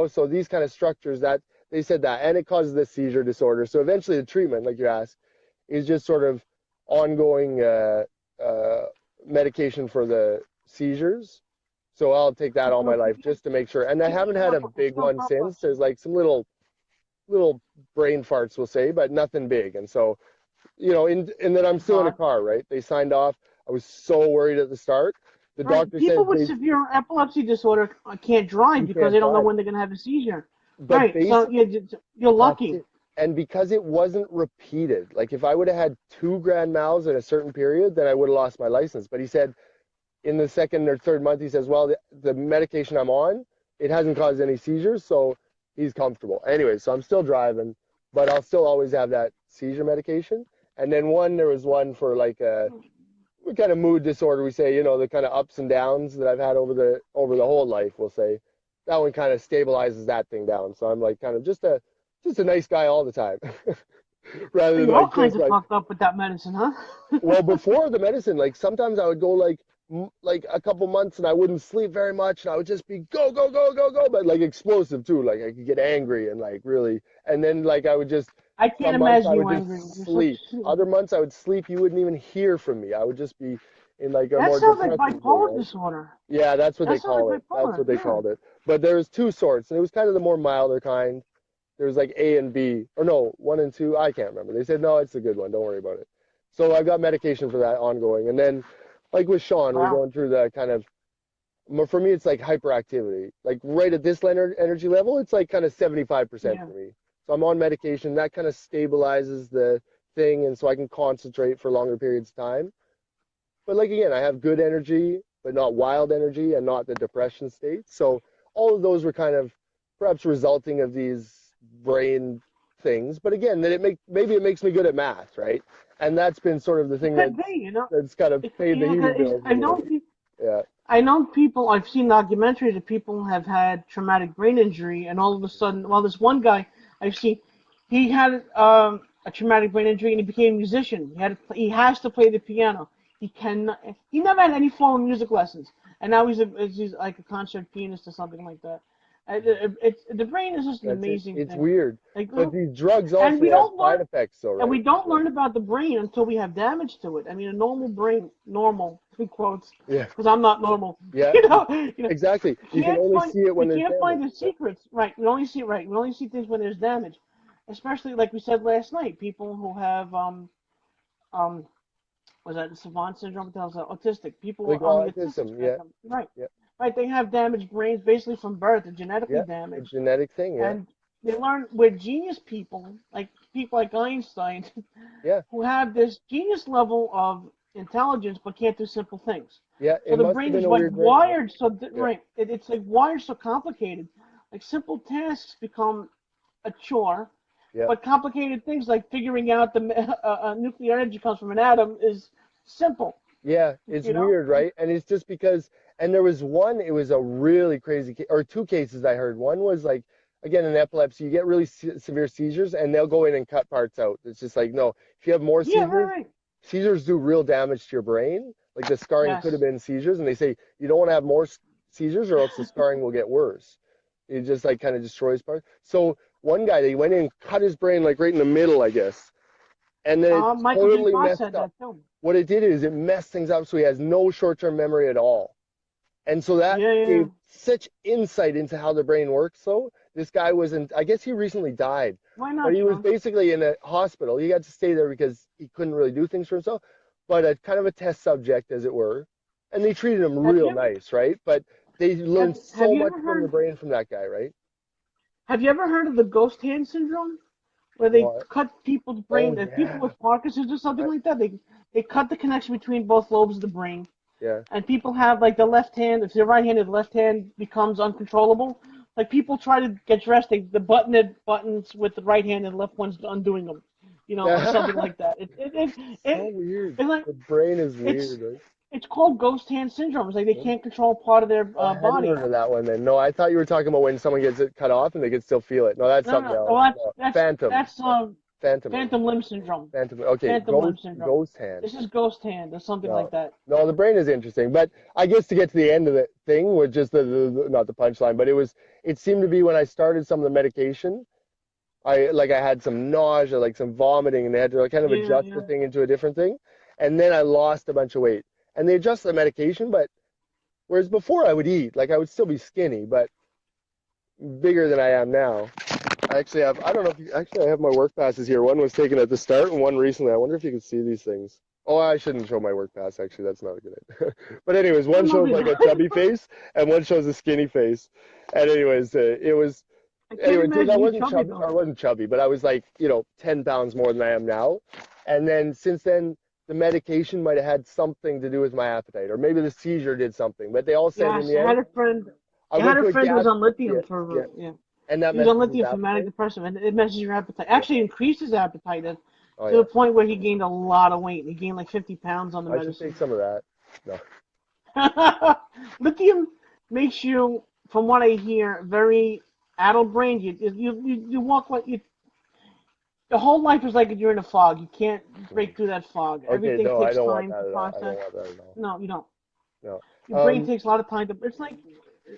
so these kind of structures that they said that, and it causes this seizure disorder. So eventually the treatment, like you asked, is just sort of ongoing uh, medication for the seizures. So I'll take that all my life just to make sure. And I haven't had a big Stop one since. epilepsy. There's like some little brain farts, we'll say, but nothing big. And so, and then I'm still in a God. car, right? They signed off. I was so worried at the start. The Right. doctor People said with severe epilepsy disorder can't drive you because can't they don't know drive. when they're going to have a seizure. But Right. So basically, you're that's lucky. it. And because it wasn't repeated, like if I would have had two grand mals in a certain period, then I would have lost my license. But he said in the second or third month, he says, well, the medication I'm on, it hasn't caused any seizures, so he's comfortable. Anyway, so I'm still driving, but I'll still always have that seizure medication. And then there was one for like a kind of mood disorder, we say, the kind of ups and downs that I've had over the whole life, we'll say. That one kind of stabilizes that thing down. So I'm like kind of just a nice guy all the time. Rather than You're all like kinds just of like, fucked up with that medicine, huh? well, before the medicine, like sometimes I would go like a couple months and I wouldn't sleep very much and I would just be go go go go go, but like explosive too. Like I could get angry and like really, and then like I would just I can't some months imagine I you would angry. just You're such. sleep. Other months I would sleep. You wouldn't even hear from me. I would just be in like a That more sounds like depressive state, bipolar right? disorder. Yeah, that's what That they sounds call like it. That's bipolar. what they Yeah. called it. But there's two sorts, and it was kind of the more milder kind. There was like A and B, or no, one and two. I can't remember. They said no, it's a good one. Don't worry about it. So I've got medication for that ongoing, and then like with Sean, we're Wow. going through the kind of for me, it's like hyperactivity. Like right at this energy level, it's like kind of 75% Yeah. for me. So I'm on medication that kind of stabilizes the thing, and so I can concentrate for longer periods of time. But like again, I have good energy, but not wild energy and not the depression state. So all of those were kind of perhaps resulting of these brain things. But again, then maybe it makes me good at math, right? And that's been sort of the It thing could be, you know. that's kind of paid the 'Cause heating bills a little. Yeah. I know people. I've seen documentaries of people have had traumatic brain injury, and all of a sudden, well, this one guy I've seen, he had a traumatic brain injury, and he became a musician. He has to play the piano. He cannot. He never had any formal music lessons, and now he's like a concert pianist or something like that. The brain is just an That's it. amazing It's thing. weird. Like But little, these drugs and also we have don't learn side effects, though, and we right? don't So, learn about the brain until we have damage to it. I mean, a normal brain, normal, in quotes, yeah, because I'm not normal. yeah, exactly. You can only see it We when there's can't damage. find the Yeah, secrets, right? We only see right. We only see things when there's damage, especially like we said last night. People who have um was that savant syndrome? That was autistic. People they on call the it autistic autism. Yeah, spectrum, right? yeah, Right. They have damaged brains basically from birth. They're genetically yeah. A damaged, genetic thing. Yeah, and they learn with genius people like Einstein, yeah, who have this genius level of intelligence but can't do simple things. yeah. So It the must have brain been is a like weird brain. Yeah, wired so yeah, right. It's like wired so complicated. Like simple tasks become a chore, yeah. but complicated things like figuring out the nuclear energy comes from an atom is simple. Yeah, it's You know? weird, right? And it's just because, and there was one, it was a really crazy case, or two cases I heard. One was like, again, in epilepsy, you get really severe seizures and they'll go in and cut parts out. It's just like, no, if you have more Yeah, right, seizures, right. seizures do real damage to your brain, Like the scarring could have Yes. been seizures, and they say you don't want to have more seizures or else the scarring will get worse. It just like kind of destroys parts. So one guy, they went in and cut his brain like right in the middle, I guess, and then it Michael J. totally Fox messed said up. that too. What it did is it messed things up so he has no short-term memory at all. And so that Yeah, yeah. gave such insight into how the brain works. So this guy wasn't, I guess he recently died, Why but not, he was Sean? basically in a hospital. He got to stay there because he couldn't really do things for himself, but a kind of a test subject, as it were. And they treated him Have real you ever nice, right? But they learned have so you much ever from the heard brain from that guy, right? have you ever heard of the ghost hand syndrome? Where they What? cut people's Oh, brain, people yeah. with Parkinson's or something like that, they cut the connection between both lobes of the brain. Yeah. And people have like the left hand, if they're right-handed, the left hand becomes uncontrollable. Like people try to get dressed, the buttoned buttons with the right hand and the left one's undoing them, or something like that. So weird. It's like The brain is it's weird, right? it's called ghost hand syndrome. It's like they can't control part of their Oh, I hadn't body. heard of that one then. No, I thought you were talking about when someone gets it cut off and they can still feel it. No, that's No, something no, else. well, No. that's Phantom. that's Phantom. phantom limb syndrome. Phantom. Okay, Phantom limb syndrome. ghost hand. This is ghost hand or something No, like that. no, the brain is interesting, but I guess to get to the end of the thing, which is not the punchline, but it seemed to be when I started some of the medication, I had some nausea, like some vomiting, and they had to kind of Yeah, adjust the yeah. thing into a different thing, and then I lost a bunch of weight, and they adjusted the medication, but whereas before I would eat, like I would still be skinny, but bigger than I am now. I actually have, I don't know if you, actually I have my work passes here. One was taken at the start and one recently. I wonder if you can see these things. Oh, I shouldn't show my work pass. Actually, that's not a good idea. But anyways, Oh, one no, shows like a they- chubby face and one shows a skinny face. And anyways, it was, I can't anyway, so I imagine you wasn't chubby chubby. I though. wasn't chubby, but I was like, 10 pounds more than I am now. And then since then, the medication might have had something to do with my appetite, or maybe the seizure did something. But they all said in Yes, the end, I I had went a to a friend who was gas, on yeah, lithium yeah, for yeah. and that He was on messes his lithium for manic appetite. depressive, and it messes your appetite. Yeah. Actually, increased his appetite Oh to the yeah. point where he gained a lot of weight. He gained like 50 pounds on the I should take medicine. some of that. No. Lithium makes you, from what I hear, very addle-brained. You walk like you. The whole life is like you're in a fog. You can't break through that fog. Okay, Everything no, I takes don't want time that to at all. I don't process. want that at all. No, you don't. No. Your brain Um, takes a lot of time to. It's like,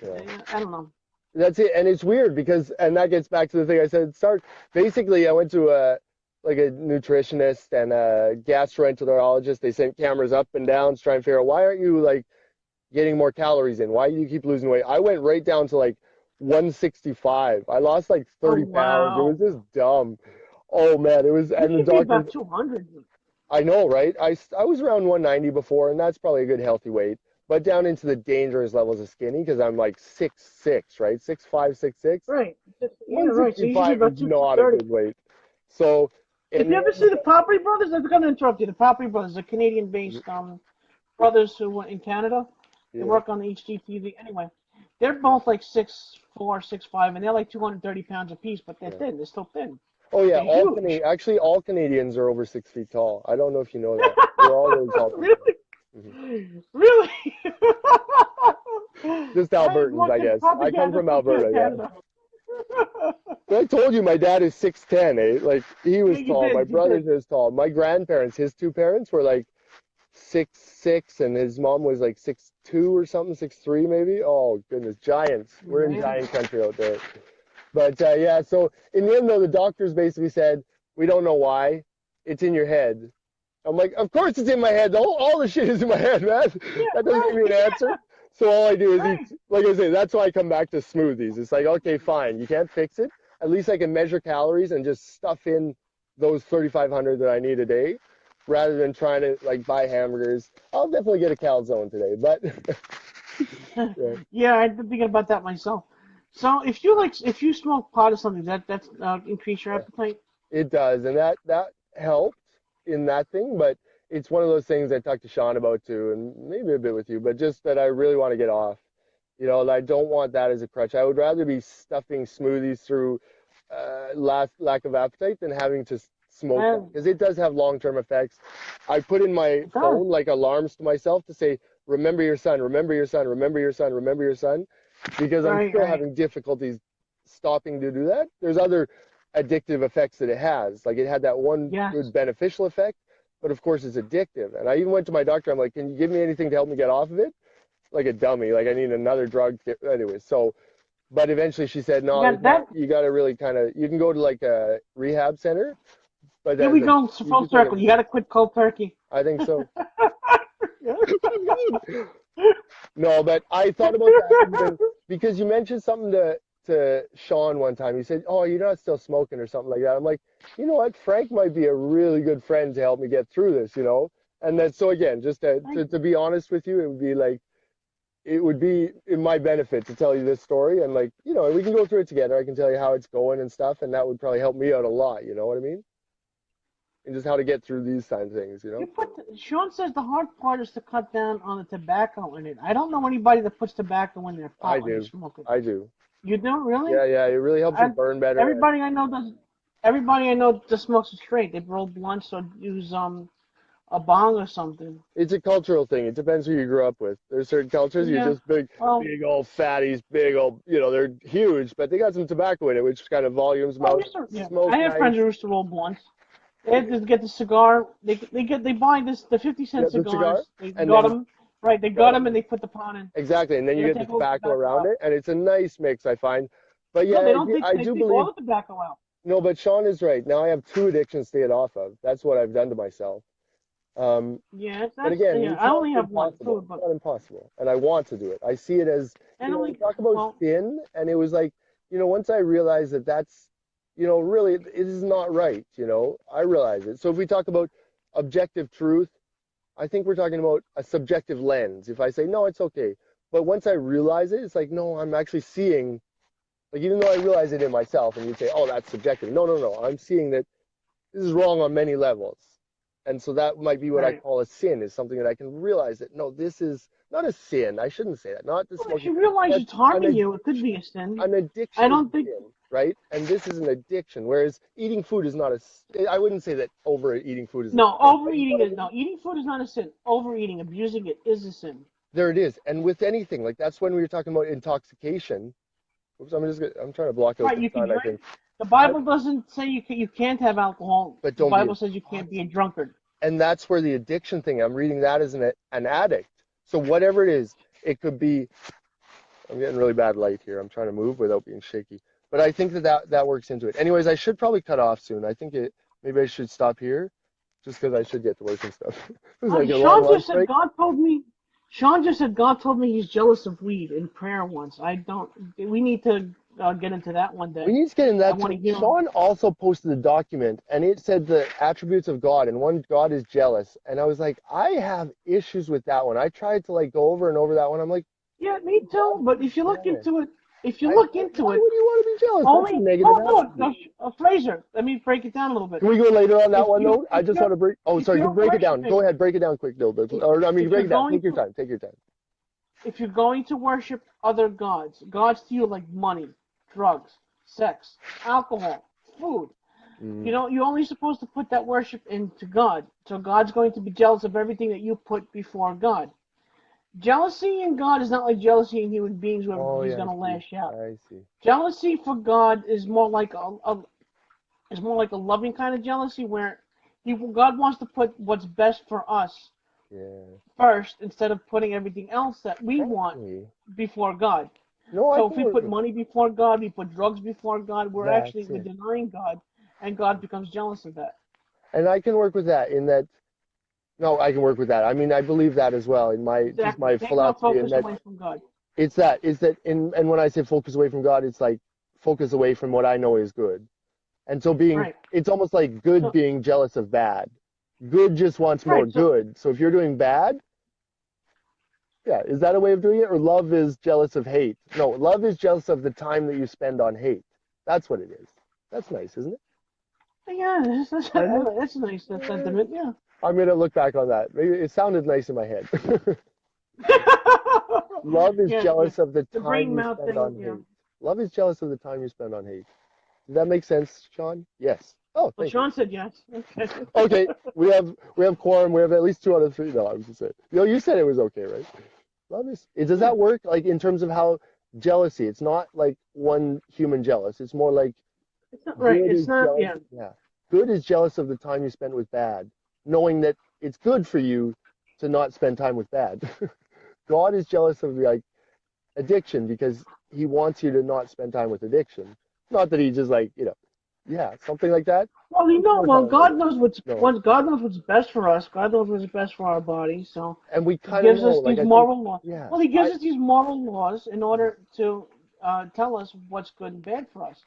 yeah. I don't know. That's it. And it's weird because, and that gets back to the thing I said at the start. Basically, I went to like a nutritionist and a gastroenterologist. They sent cameras up and down to try and figure out why aren't you like getting more calories in? Why do you keep losing weight? I went right down to like 165. I lost like Oh 30 pounds. It was wow. just dumb. Oh man, it was, You and the should be doctors, about 200. I know, right? I was around 190 before, and that's probably a good healthy weight. But down into the dangerous levels of skinny because I'm like 6'6", right? 6'5", 6'6". Right. Yeah, right. So you should be 165 is about not a 230. good weight. So If in you the ever end, see the Property Brothers, I'm going to interrupt you. The Property Brothers, the Canadian-based brothers who went in Canada. They yeah, work on the HGTV. Anyway, they're both like 6'4", 6'5", and they're like 230 pounds apiece, but they're yeah. thin. They're still thin. Oh yeah, They're huge. Actually all Canadians are over 6 feet tall. I don't know if you know that. We're all really tall people. Really? Hmm. Really? Just I Albertans, I watching guess. I come propaganda from from Alberta, yeah. Canada. But I told you my dad is 6'10", eh? Like he Yeah, was you tall. My did. You brother's did. as tall. My grandparents, his two parents were like 6'6", and his mom was like 6'2" or something, 6'3" maybe. Oh goodness, giants. We're in Man. giant country out there. But yeah, so in the end though, the doctors basically said, we don't know why. It's in your head. I'm like, of course it's in my head. All the shit is in my head, man. Yeah, That doesn't give right. me an answer. So all I do is Right. eat, like I say, that's why I come back to smoothies. It's like, okay, fine. You can't fix it. At least I can measure calories and just stuff in those 3,500 that I need a day rather than trying to like buy hamburgers. I'll definitely get a calzone today, but yeah, Yeah, I've been thinking about that myself. So if you smoke pot or something, that's increase your yeah, appetite. it does. And that helped in that thing, but it's one of those things I talked to Sean about too, and maybe a bit with you, but just that I really want to get off. I don't want that as a crutch. I would rather be stuffing smoothies through lack of appetite than having to smoke them And because it does have long-term effects. I put in my it does. phone like alarms to myself to say, remember your son, remember your son, remember your son, remember your son, because I'm Right, still right. having difficulties stopping to do that. There's other addictive effects that it has. Like it had that one Yes. good beneficial effect, but of course it's addictive. And I even went to my doctor. I'm like, can you give me anything to help me get off of it? Like a dummy, like I need another drug. Anyway, so, but eventually she said, no, you got to really kind of, you can go to like a rehab center, but Here we go, full circle. You got to quit cold turkey. I think so. No, but I thought about that because you mentioned something to Sean one time. He said, "Oh, you're not still smoking or something like that." I'm like, you know what? Frank might be a really good friend to help me get through this, you know. And then so again, just to be honest with you, it would be in my benefit to tell you this story, and like, you know, we can go through it together. I can tell you how it's going and stuff, and that would probably help me out a lot. You know what I mean? And just how to get through these kind of things, you know. Sean says the hard part is to cut down on the tobacco in it. I don't know anybody that puts tobacco in their pot. I do. I do. You do, really? Yeah. It really helps you burn better. Everybody I know does. Everybody I know just smokes it straight. They roll blunts or use a bong or something. It's a cultural thing. It depends who you grew up with. There's certain cultures you're just big old fatties, big old, you know, they're huge, but they got some tobacco in it, which kind of volumes them out. I have friends who used to roll blunts. They had to get the cigar. They buy the 50-cent cigars. They got them. Right, they got them and they put the pot in. Exactly, and then you get the tobacco around it, and it's a nice mix, I find. But yeah, I do believe all the tobacco out. No, but Sean is right. Now I have 2 addictions to get off of. That's what I've done to myself. But again, I only have one. It's not impossible, and I want to do it. I see it as, you know, we talk about sin, and it was like, you know, once I realized that that's, you know, really, it is not right, you know, I realize it. So if we talk about objective truth, I think we're talking about a subjective lens. If I say, no, it's okay. But once I realize it, it's like, no, I'm actually seeing, like, even though I realize it in myself, and you say, oh, that's subjective. No. I'm seeing that this is wrong on many levels. And so that might be what I call a sin, is something that I can realize that, no, this is not a sin. I shouldn't say that. Not this. Well, if you realize it's harming you, it could be a sin. An addiction. I don't think. Sin, right? And this is an addiction. Whereas eating food is not I wouldn't say that overeating food is. No, overeating is no. Eating food is not a sin. Overeating, abusing it is a sin. There it is. And with anything, like that's when we were talking about intoxication. Oops, I'm trying to block out the sun, I think. The Bible doesn't say you can't have alcohol. But the Bible says you can't be a drunkard. And that's where the addiction thing, I'm reading that as an addict. So whatever it is, it could be, I'm getting really bad light here. I'm trying to move without being shaky. But I think that works into it. Anyways, I should probably cut off soon. I think maybe I should stop here just because I should get to work and stuff. Sean just said God told me he's jealous of weed in prayer once. We need to get into that one day. We need to get into that. Sean also posted a document, and it said the attributes of God, and one, God is jealous. And I was like, I have issues with that one. I tried to like go over and over that one. I'm like, yeah, me too. But if you look into it, why would you want to be jealous? Fraser, let me break it down a little bit. Can we go later on that one, though? I just want to break. Oh, sorry. Break it down. Go ahead. Break it down quick, though. Break it down. Take your time. Take your time. If you're going to worship other gods to you like money, drugs, sex, alcohol, food, you're only supposed to put that worship into God. So God's going to be jealous of everything that you put before God. Jealousy in God is not like jealousy in human beings where he's going to lash out. I see. Jealousy for God is more like a loving kind of jealousy where God wants to put what's best for us first instead of putting everything else that we want before God. So if we put money before God, we put drugs before God, we're denying God, and God becomes jealous of that. And I can work with that in that. No, I can work with that. I mean, I believe that as well in my just my philosophy. Focus away from God. It's that and when I say focus away from God, it's like focus away from what I know is good. And so it's almost like good being jealous of bad. Good just wants more good. So if you're doing bad, is that a way of doing it? Or love is jealous of hate? No, love is jealous of the time that you spend on hate. That's what it is. That's nice, isn't it? Yeah, that's nice. That sentiment, yeah. I'm going to look back on that. Maybe it sounded nice in my head. Love is jealous of the time you spend on hate. Love is jealous of the time you spend on hate. Does that make sense, Sean? Yes. Oh, thank Sean said yes. Okay. Okay, we have quorum. We have at least 2 out of 3. No, I was just saying. You said it was okay, right? Love is. Does that work? Like in terms of how jealousy? It's not like one human jealous. It's more like. It's not right. It's not. Yeah. Good is jealous of the time you spent with bad. knowing that it's good for you to not spend time with bad. God is jealous of like addiction because he wants you to not spend time with addiction. Not that he just like, yeah, something like that. Well, you It's know, more well, complicated. No. God knows what's best for us. God knows what's best for our body. So And we He kind of gives know, us like these I think, moral laws. yeah, Well, He gives us these moral laws in order to tell us what's good and bad for us.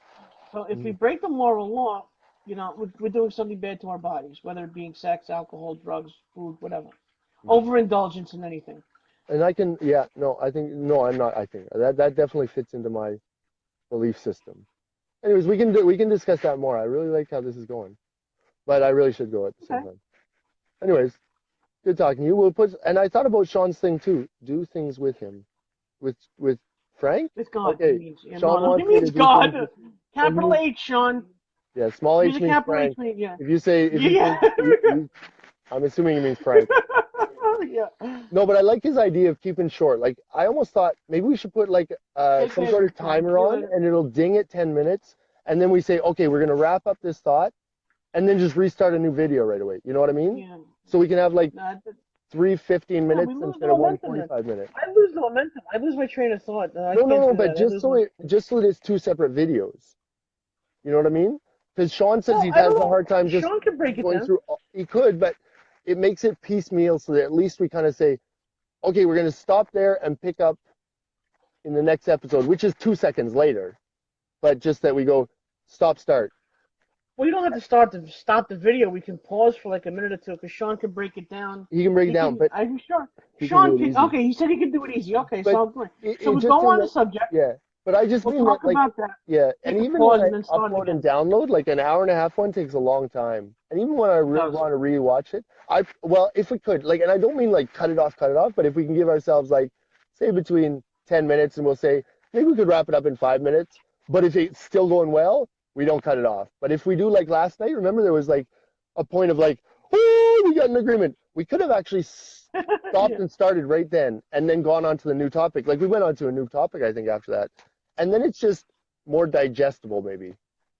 So if we break the moral law, we're doing something bad to our bodies, whether it being sex, alcohol, drugs, food, whatever. Overindulgence in anything. and I can, yeah, no, I think, no, I'm not, I think that definitely fits into my belief system. Anyways, we can discuss that more. I really like how this is going, but I really should go at the same Okay. time. Anyways, good talking to you. And I thought about Sean's thing too. Do things with him, with Frank. With God, he Okay, means. Yeah, Sean no, he wants me to means do God. things. Well, Capital H, Sean. yeah, small Use H a means capital H, Frank. yeah. If you say, if you Yeah. think, I'm assuming he means Frank. Yeah. No, but I like his idea of keeping short. Like I almost thought maybe we should put like Take some care of sort your of phone. timer See you on, later. and it'll ding at 10 minutes, and then we say, okay, we're gonna wrap up this thought, and then just restart a new video right away. You know what I mean? Yeah. So we can have like No, three 15 no, we minutes lose the instead of one momentum then. 45 minute. I lose the momentum. I lose my train of thought. No, I No, no, can't no, do but that. I lose my. just so that it's two separate videos. You know what I mean? Because Sean says Well, he I has don't a know. hard time just Sean can break it going down. through. He could, but it makes it piecemeal so that at least we kind of say, okay, we're gonna stop there and pick up in the next episode, which is 2 seconds later. But just that we go stop, start. Well, you don't have to stop the video. We can pause for like a minute or two because Sean can break it down. He can break it He down, can. but I'm sure. he can do Sean it can. easy. Okay, he said he could do it easy. Okay, But so I'm good. So it we just go in on the that, subject. yeah. But I just We'll mean that, talk like, about that. yeah. And Take a even when pause I and then start upload and again. download, like an hour and a half one takes a long time. And even when I It really does. want to rewatch it, well, if we could, like, and I don't mean like cut it off, but if we can give ourselves like, say between 10 minutes and we'll say, maybe we could wrap it up in 5 minutes. But if it's still going well, we don't cut it off. But if we do like last night, remember there was like a point of like, oh, we got an agreement. We could have actually stopped Yeah. and started right then and then gone on to the new topic. Like we went on to a new topic, I think, after that. And then it's just more digestible, maybe.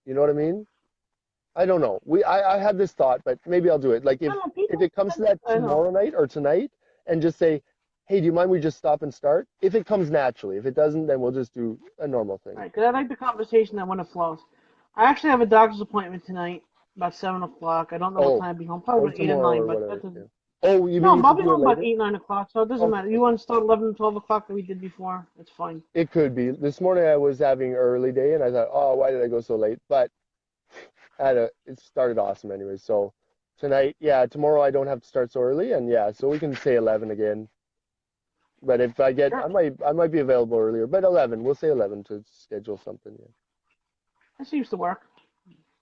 You know what I mean? I don't know. I had this thought, but maybe I'll do it. Like I don't know. if People. it comes to that I know. tomorrow night or tonight and just say, hey, do you mind we just stop and start? If it comes naturally. If it doesn't, then we'll just do a normal thing. Right, because I like the conversation that when it flows. I actually have a doctor's appointment tonight, about 7 o'clock. I don't know what Oh, time I'll be home. Probably or about 8 or tomorrow 9, or but that whatever. Yeah. doesn't. Oh, you mean No, you I'll could be do it home about later? 8, 9 o'clock, so it doesn't matter. Okay. You want to start 11, 12 o'clock like we did before? It's fine. It could be. This morning I was having an early day and I thought, oh, why did I go so late? But it started awesome anyway. So tonight, yeah, tomorrow I don't have to start so early, and yeah, so we can say 11 again. But if I get, Sure. I might be available earlier, but 11, we'll say 11 to schedule something. Yeah. That seems to work.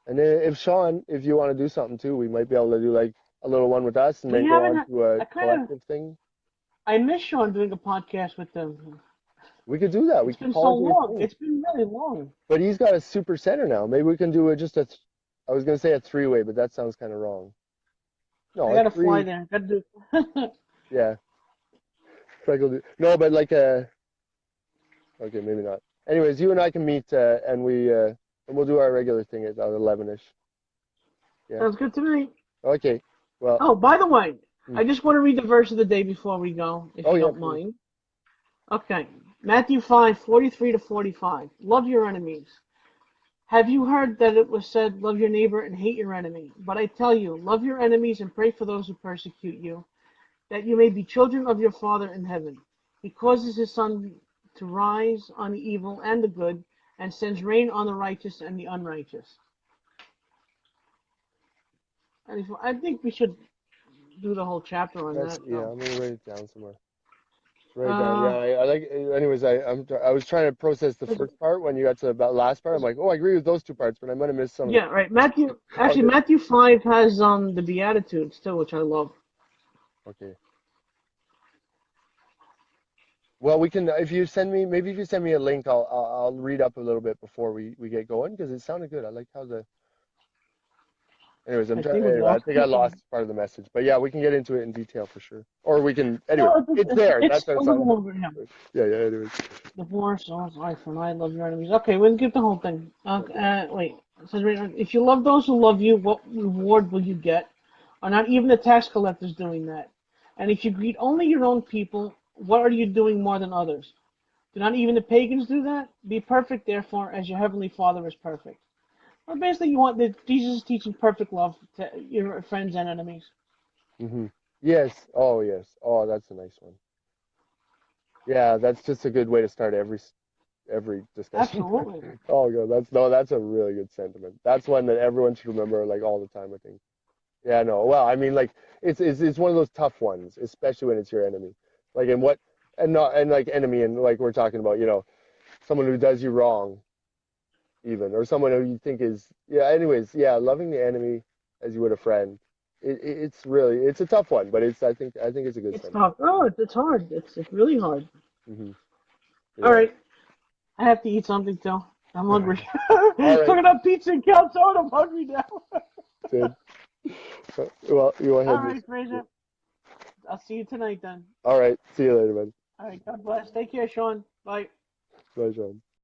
And then if Sean, if you want to do something too, we might be able to do like a little one with us and We then go haven't. on to a I kind of. collective thing. I miss Sean doing a podcast with them. We could do that. We It's could been so call it a long. thing. It's been really long. But he's got a super center now. Maybe we can do just I was gonna say a three-way, but that sounds kind of wrong. I No, a gotta fly three. there. Gotta do. Yeah. No, but like okay, maybe not. Anyways, you and I can meet and we'll do our regular thing at 11ish. Yeah. Sounds good to me. Okay. Well. Oh, by the way, Hmm. I just want to read the verse of the day before we go, if Oh you yeah. don't mind. Okay. Matthew 5:43 to 45. Love your enemies. Have you heard that it was said, love your neighbor and hate your enemy? But I tell you, love your enemies and pray for those who persecute you, that you may be children of your Father in heaven. He causes his sun to rise on the evil and the good, and sends rain on the righteous and the unrighteous. I think we should do the whole chapter on that. Yeah. I'm gonna write it down somewhere. Write it down. Uh, Yeah. I like. Anyways, I was trying to process the first part when you got to the last part. I'm like, oh, I agree with those two parts, but I might have missed some of yeah, right. Matthew, it. actually, Okay. Matthew 5 has the Beatitudes too, which I love. Okay. Well, we can if you send me a link, I'll read up a little bit before we get going because it sounded good. I like how the. Anyways, I think we anyway, I lost. think I lost part of the message, but yeah, we can get into it in detail for sure. Or we can anyway. No, It's there. it's That's what a it little sounds. over him. Yeah. Anyways. Divorce, oh, life, and I love your enemies. Okay, we'll get the whole thing. Okay. Wait. It says, right, if you love those who love you, what reward will you get? Are not even the tax collectors doing that? And if you greet only your own people, what are you doing more than others? Do not even the pagans do that? Be perfect, therefore, as your heavenly Father is perfect. Well, basically, you want Jesus is teaching perfect love to your friends and enemies. Hmm. Yes. Oh, yes. Oh, that's a nice one. Yeah, that's just a good way to start every discussion. Absolutely. Oh, God, that's no, that's a really good sentiment. That's one that everyone should remember like all the time, I think. Yeah, no. Well, I mean, like it's one of those tough ones, especially when it's your enemy. Like and what and not and like enemy and like we're talking about, someone who does you wrong even or someone who you think is yeah. Anyways, yeah, loving the enemy as you would a friend. It's really it's a tough one, but I think it's a good It's sentiment. tough. Oh, it's hard. It's really hard. Hmm. All Yeah. right, I have to eat something too. I'm hungry. All right, Talking about pizza and calzone, I'm hungry now. dude. Well, you want to All head right, this? Fraser. I'll see you tonight then. All right. See you later, man. All right, God bless. Take care, Sean. Bye. Bye, Sean.